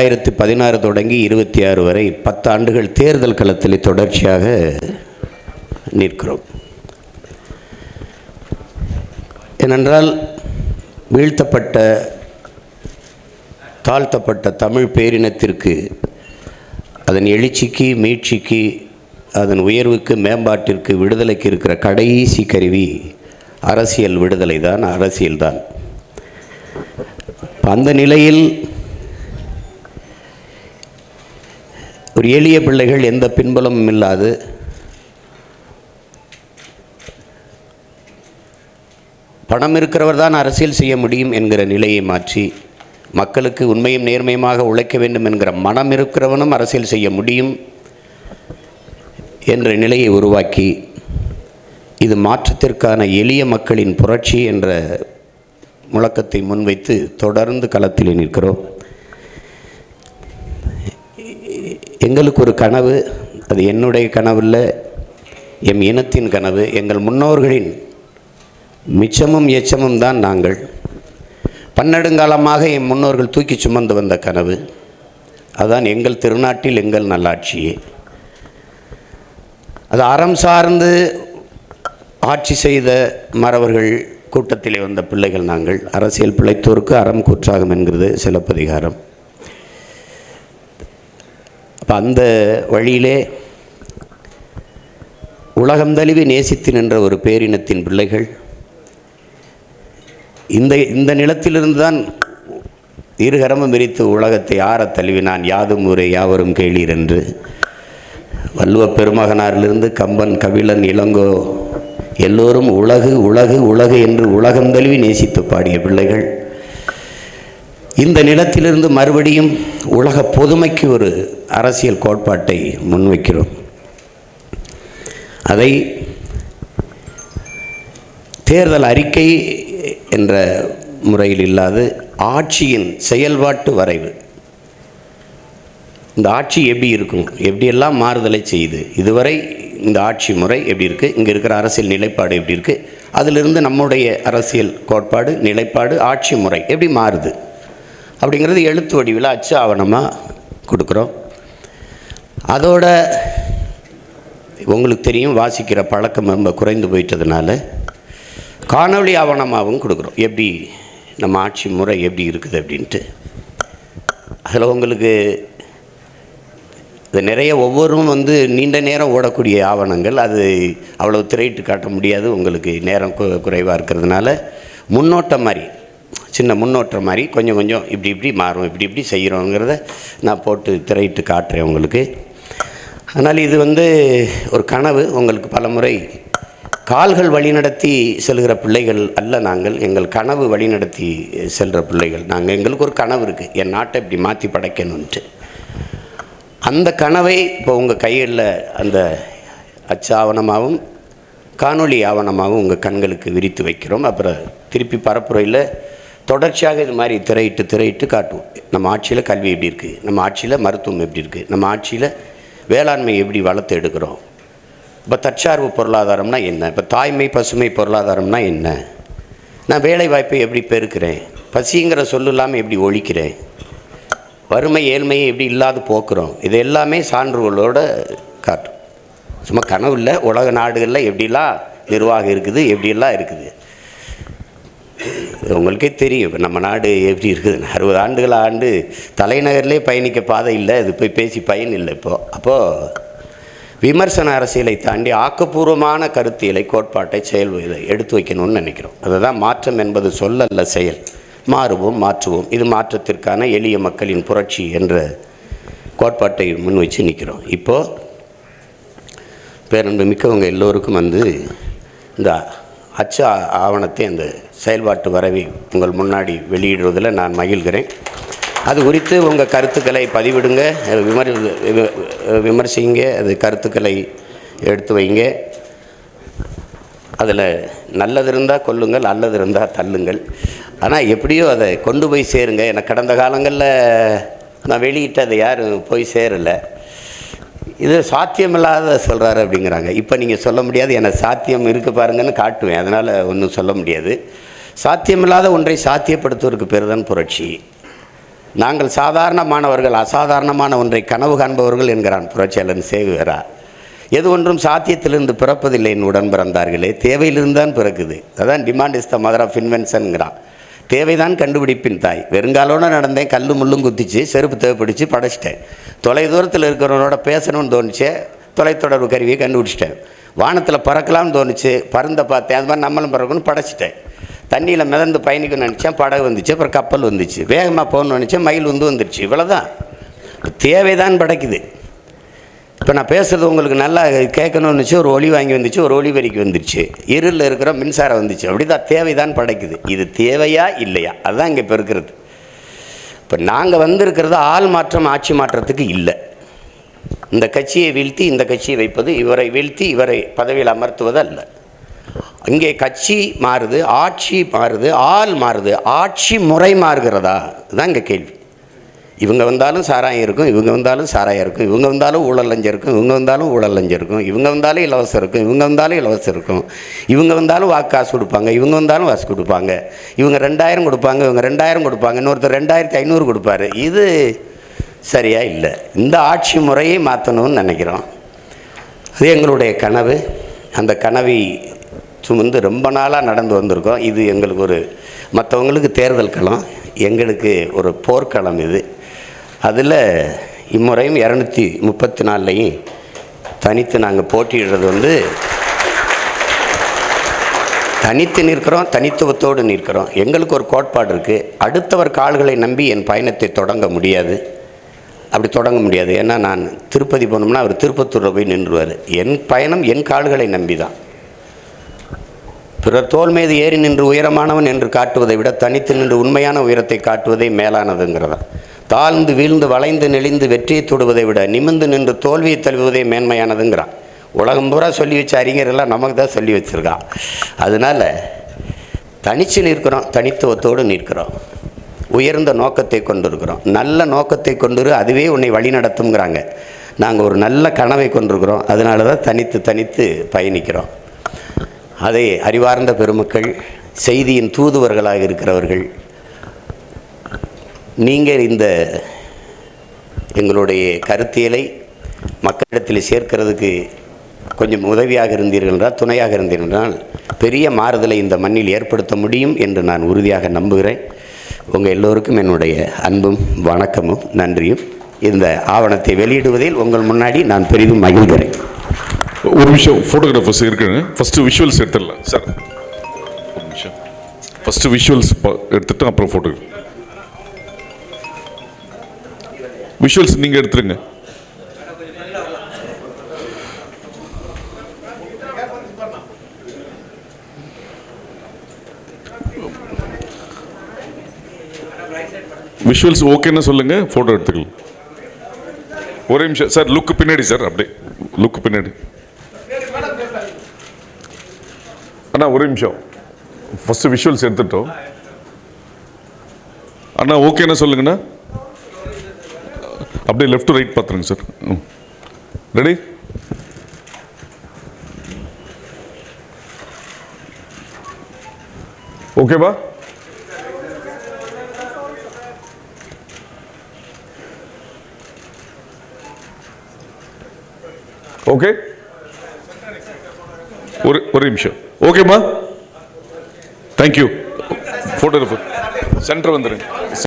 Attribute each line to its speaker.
Speaker 1: 2016 தொடங்கி 26 வரை 10 ஆண்டுகள் தேர்தல் களத்தில் தொடர்ச்சியாக நிற்கிறோம். ஏனென்றால் வீழ்த்தப்பட்ட தாழ்த்தப்பட்ட தமிழ் பேரினத்திற்கு, அதன் எழுச்சிக்கு, மீட்சிக்கு, அதன் உயர்வுக்கு, மேம்பாட்டிற்கு, விடுதலைக்கு இருக்கிற கடைசி கருவி அரசியல் விடுதலை தான், அரசியல்தான். அந்த நிலையில் ஒரு எளிய பிள்ளைகள், எந்த பின்பலமும் இல்லாது பணம் இருக்கிறவர் தான் அரசியல் செய்ய முடியும் என்கிற நிலையை மாற்றி, மக்களுக்கு உண்மையும் நேர்மையுமாக உழைக்க வேண்டும் என்கிற மனம் இருக்கிறவனும் அரசியல் செய்ய முடியும் என்ற நிலையை உருவாக்கி, இது மாற்றத்திற்கான எளிய மக்களின் புரட்சி என்ற முழக்கத்தை முன்வைத்து தொடர்ந்து களத்தில் நிற்கிறோம். எங்களுக்கு ஒரு கனவு, அது என்னுடைய கனவில்ல, எம் இனத்தின் கனவு, எங்கள் முன்னோர்களின் மிச்சமும் எச்சமும் தான் நாங்கள். பன்னெடுங்காலமாக என் முன்னோர்கள் தூக்கி சுமந்து வந்த கனவு, அதுதான் எங்கள் திருநாட்டில் எங்கள் நல்லாட்சியே. அது அறம் சார்ந்து ஆட்சி செய்த மறவர்கள் கூட்டத்திலே வந்த பிள்ளைகள் நாங்கள். அரசியல் பிழைத்தோருக்கு அறம் கூற்றாகும் என்கிறது சிலப்பதிகாரம். அப்போ அந்த வழியிலே உலகம் தழுவி நேசித்து நின்ற ஒரு பேரினத்தின் பிள்ளைகள் இந்த நிலத்திலிருந்து தான் இருகரமும் விரித்து உலகத்தை ஆறத் தழுவினான். யாதும் ஊரே யாவரும் கேளீர் என்று வள்ளுவ பெருமகனாரிலிருந்து கம்பன், கபிலன், இளங்கோ எல்லோரும் உலகு உலகு உலகு என்று உலகம் தழுவி நேசித்து பாடிய பிள்ளைகள். இந்த நிலத்திலிருந்து மறுபடியும் உலக பொதுமைக்கு ஒரு அரசியல் கோட்பாட்டை முன்வைக்கிறோம். அதை தேர்தல் அறிக்கை என்ற முறையில் இல்லாது ஆட்சியின் செயல்பாட்டு வரைவு. இந்த ஆட்சி எப்படி இருக்கும், எப்படியெல்லாம் மாறுதலை செய்யுது, இதுவரை இந்த ஆட்சி முறை எப்படி இருக்குது, இங்கே இருக்கிற அரசியல் நிலைப்பாடு எப்படி இருக்குது, அதிலிருந்து நம்முடைய அரசியல் கோட்பாடு, நிலைப்பாடு, ஆட்சி முறை எப்படி மாறுது அப்படிங்கிறது எழுத்து வடிவில் அச்சு ஆவணமாக கொடுக்குறோம். அதோட உங்களுக்கு தெரியும், வாசிக்கிற பழக்கம் ரொம்ப குறைந்து போயிட்டதுனால காணொளி ஆவணமாகவும் கொடுக்குறோம். எப்படி நம்ம ஆட்சி முறை எப்படி இருக்குது அப்படின்ட்டு. அதில் உங்களுக்கு இது நிறைய ஒவ்வொருவரும் நீண்ட நேரம் ஓடக்கூடிய ஆவணங்கள், அது அவ்வளோ திரையிட்டு காட்ட முடியாது, உங்களுக்கு நேரம் குறைவாக இருக்கிறதுனால முன்னோட்டம் மாதிரி, சின்ன முன்னோட்டம் மாதிரி கொஞ்சம் கொஞ்சம் இப்படி இப்படி மாறும், இப்படி இப்படி செய்கிறோங்கிறத நான் போட்டு திரையிட்டு காட்டுறேன் உங்களுக்கு. அதனால் இது ஒரு கனவு. உங்களுக்கு பல முறை கால்கள் வழிநடத்தி செல்கிற பிள்ளைகள் அல்ல நாங்கள், எங்கள் கனவு வழிநடத்தி செல்கிற பிள்ளைகள் நாங்கள். எங்களுக்கு ஒரு கனவு இருக்குது, என் நாட்டை இப்படி மாற்றி படைக்கணுன்ட்டு. அந்த கனவை இப்போ உங்கள் கைகளில் அந்த அச்சு ஆவணமாகவும் காணொளி ஆவணமாகவும் உங்கள் கண்களுக்கு விரித்து வைக்கிறோம். அப்புறம் திருப்பி பரப்புரையில் தொடர்ச்சியாக இது மாதிரி திரையிட்டு காட்டுவோம். நம்ம ஆட்சியில் கல்வி எப்படி இருக்குது, நம்ம ஆட்சியில் மருத்துவம் எப்படி இருக்குது, நம்ம ஆட்சியில் வேளாண்மை எப்படி வளர்த்து எடுக்கிறோம், இப்போ தற்சார்பு பொருளாதாரம்னா என்ன, இப்போ தாய்மை பசுமை பொருளாதாரம்னா என்ன, நான் வேலை வாய்ப்பை எப்படி பெருக்கிறேன், பசிங்கிற சொல்லு இல்லாமல் எப்படி ஒழிக்கிறேன், வறுமை ஏழ்மையை எப்படி இல்லாது போக்குறோம், இது எல்லாமே சான்றுகளோடு காட்டும். சும்மா கனவு இல்லை, உலக நாடுகளில் எப்படிலாம் நிர்வாகம் இருக்குது, எப்படியெல்லாம் இருக்குது உங்களுக்கே தெரியும். இப்போ நம்ம நாடு எப்படி இருக்குது, 60 ஆண்டுகள் ஆண்டு தலைநகர்லேயே பயணிக்க பாதை இல்லை, இது போய் பேசி பயன் இல்லை. அப்போது விமர்சன அரசியலை தாண்டி ஆக்கப்பூர்வமான கருத்தியலை, கோட்பாட்டை, செயல் எடுத்து வைக்கணும்னு நினைக்கிறோம். அதுதான் மாற்றம் என்பது சொல்லல்ல, செயல். மாறுவோம், மாற்றுவோம், இது மாற்றத்திற்கான எளிய மக்களின் புரட்சி என்ற கோட்பாட்டை முன் வச்சு நிற்கிறோம். இப்போது பேரன்பு மிக்கவங்க எல்லோருக்கும் இந்த அச்சு ஆவணத்தை, அந்த செயல்பாட்டு வரைவை உங்கள் முன்னாடி வெளியிடுவதில் நான் மகிழ்கிறேன். அது குறித்து உங்கள் கருத்துக்களை பதிவிடுங்க, விமர்சிங்க, அது கருத்துக்களை எடுத்து வைங்க. அதில் நல்லது இருந்தால் கொல்லுங்கள், நல்லது இருந்தால் தள்ளுங்கள். ஆனால் எப்படியோ அதை கொண்டு போய் சேருங்க. எனக்கு கடந்த காலங்களில் நான் வெளியிட்டு அதை யாரும் போய் சேரலை. இது சாத்தியமில்லாத சொல்கிறாரு அப்படிங்கிறாங்க. இப்போ நீங்கள் சொல்ல முடியாது, எனக்கு சாத்தியம் இருக்குது பாருங்கன்னு காட்டுவேன், அதனால் ஒன்றும் சொல்ல முடியாது. சாத்தியமில்லாத ஒன்றை சாத்தியப்படுத்துவதற்கு பேர் தான் புரட்சி. நாங்கள் சாதாரணமானவர்கள், அசாதாரணமான ஒன்றை கனவு காண்பவர்கள் என்கிறான் புரட்சியாளன் சேகுவேரா. எது ஒன்றும் சாத்தியத்திலிருந்து பிறப்பதில்லை என் உடன் பிறந்தார்களே, தேவையிலிருந்து தான் பிறக்குது. அதான் demand is the mother of இன்வென்ஷனுங்கிறான். தேவைதான் கண்டுபிடிப்பின் தாய். வெறுங்காலோடு நடந்தேன், கல் முள்ளும் குத்திச்சு, செருப்பு தேவைப்பிடிச்சு படைச்சிட்டேன். தொலை தூரத்தில் இருக்கிறவனோட பேசணும்னு தோணுச்சு, தொலைத்தொடர்பு கருவியை கண்டுபிடிச்சிட்டேன். வானத்தில் பறக்கலாம்னு தோணுச்சு, பருந்தை பார்த்தேன், அது மாதிரி நம்மளும் பறக்கணும்னு படைச்சிட்டேன். தண்ணியில் மிதந்து பயணிக்கணும்னு நினச்சேன், படகு வந்துச்சு, அப்புறம் கப்பல் வந்துச்சு. வேகமாக போகணும்னு நினச்சேன், மயில் வந்துருச்சு. இவ்வளோதான், தேவைதான் படைக்குது. இப்போ நான் பேசுகிறது உங்களுக்கு நல்லா கேட்கணும்னு வச்சு ஒரு ஒளி வாங்கி வந்துச்சு, ஒரு ஒளி வரிக்கு வந்துருச்சு, இருளில் இருக்கிற மின்சாரம் வந்துச்சு. அப்படி தான் தேவை தான் படைக்குது. இது தேவையா இல்லையா, அதுதான் இங்கே இப்போ இருக்கிறது. இப்போ நாங்கள் வந்திருக்கிறது ஆள் மாற்றம் ஆட்சி மாற்றத்துக்கு இல்லை. இந்த கட்சியை வீழ்த்தி இந்த கட்சியை வைப்பது, இவரை வீழ்த்தி இவரை பதவியில் அமர்த்துவது அல்ல. இங்கே கட்சி மாறுது, ஆட்சி மாறுது, ஆள் மாறுது, ஆட்சி முறை மாறுகிறதா, இதுதான் இங்கே கேள்வி. இவங்க வந்தாலும் சாராயம் இருக்கும், இவங்க வந்தாலும் சாராயம் இருக்கும், இவங்க வந்தாலும் ஊழல் லஞ்சம் இருக்கும், இவங்க வந்தாலும் ஊழல் லஞ்சம் இருக்கும், இவங்க வந்தாலும் இலவசம் இருக்கும், இவங்க வந்தாலும் இலவசம் இருக்கும், இவங்க வந்தாலும் வாக்கு காசு கொடுப்பாங்க, இவங்க வந்தாலும் வாசு கொடுப்பாங்க, இவங்க 2000 கொடுப்பாங்க, இவங்க 2000 கொடுப்பாங்க, இன்னொருத்தர் 2500 கொடுப்பாரு. இது சரியா இல்லை. இந்த ஆட்சி முறையை மாற்றணும்னு நினைக்கிறோம். அது எங்களுடைய கனவு. அந்த கனவை சுமந்து ரொம்ப நாளாக நடந்து வந்திருக்கோம். இது எங்களுக்கு ஒரு, மற்றவங்களுக்கு தேர்தல் களம், எங்களுக்கு ஒரு போர்க்களம். இது அதில் இம்முறையும் 234லையும் தனித்து நாங்கள் போட்டியிடுறது தனித்து நிற்கிறோம், தனித்துவத்தோடு நிற்கிறோம். எங்களுக்கு ஒரு கோட்பாடு இருக்குது. அடுத்தவர் கால்களை நம்பி என் பயணத்தை தொடங்க முடியாது. அப்படி தொடங்க முடியாது. ஏன்னா நான் திருப்பதி போனோம்னா அவர் திருப்பத்தூரில் போய் நின்றுவார். என் பயணம் என் கால்களை நம்பி தான். பிறர் தோல் மீது ஏறி நின்று உயரமானவன் என்று காட்டுவதை விட தனித்து நின்று உண்மையான உயரத்தை காட்டுவதே மேலானதுங்கிறதா. தாழ்ந்து வீழ்ந்து வளைந்து நெளிந்து வெற்றியை தொடுவதை விட நிமிர்ந்து நின்று தோல்வியை தழுவுவதே மேன்மையானதுங்கிறான். உலகம் பூரா சொல்லி வச்ச அறிஞரெல்லாம் நமக்கு தான் சொல்லி வச்சுருக்கான். அதனால் தனித்து நிற்கிறோம், தனித்துவத்தோடு நிற்கிறோம், உயர்ந்த நோக்கத்தை கொண்டிருக்கிறோம். நல்ல நோக்கத்தை கொண்டு அதுவே உன்னை வழி நடத்துங்கிறாங்க. நாங்கள் ஒரு நல்ல கனவை கொண்டிருக்கிறோம். அதனால தான் தனித்து பயணிக்கிறோம். அதை அறிவார்ந்த பெருமக்கள், செய்தியின் தூதுவர்களாக இருக்கிறவர்கள், நீங்கள் இந்த எங்களுடைய கருத்தியலை மக்களிடத்தில் சேர்க்கிறதுக்கு கொஞ்சம் உதவியாக இருந்தீர்கள் என்றால், துணையாக இருந்தீர்கள் என்றால் பெரிய மாறுதலை இந்த மண்ணில் ஏற்படுத்த முடியும் என்று நான் உறுதியாக நம்புகிறேன். உங்கள் எல்லோருக்கும் என்னுடைய அன்பும் வணக்கமும் நன்றியும். இந்த ஆவணத்தை வெளியிடுவதில் உங்கள் முன்னாடி நான் பெரிதும் மகிழ்கிறேன்.
Speaker 2: ஒரு நிமிஷம், ஃபோட்டோகிராஃபர்ஸ் இருக்குங்க. ஃபஸ்ட்டு விஷுவல்ஸ் எடுத்துடலாம் சார். ஒரு நிமிஷம், ஃபஸ்ட்டு விஷுவல்ஸ் எடுத்துட்டு அப்புறம் ஃபோட்டோ. விஷுவல்ஸ் நீங்கள் எடுத்துருங்க. விஷுவல்ஸ் ஓகேன்னு சொல்லுங்க, ஃபோட்டோ எடுத்துக்கலாம். ஒரே நிமிஷம் சார், லுக்கு பின்னாடி சார், அப்படியே லுக்கு பின்னாடி. அண்ணா ஒரு நிமிஷம், ஃபஸ்ட்டு விஷுவல்ஸ் எடுத்துட்டோம். அண்ணா ஓகேண்ணா சொல்லுங்கண்ணா. அப்படியே லெஃப்ட் டு ரைட் பார்த்துருங்க சார். ரெடி? ஓகேவா? ஓகே, ஒரு நிமிஷம். ஓகேம்மா, தேங்க்யூ. ஃபோட்டோகிராஃபர் சென்டர் வந்துடுங்க.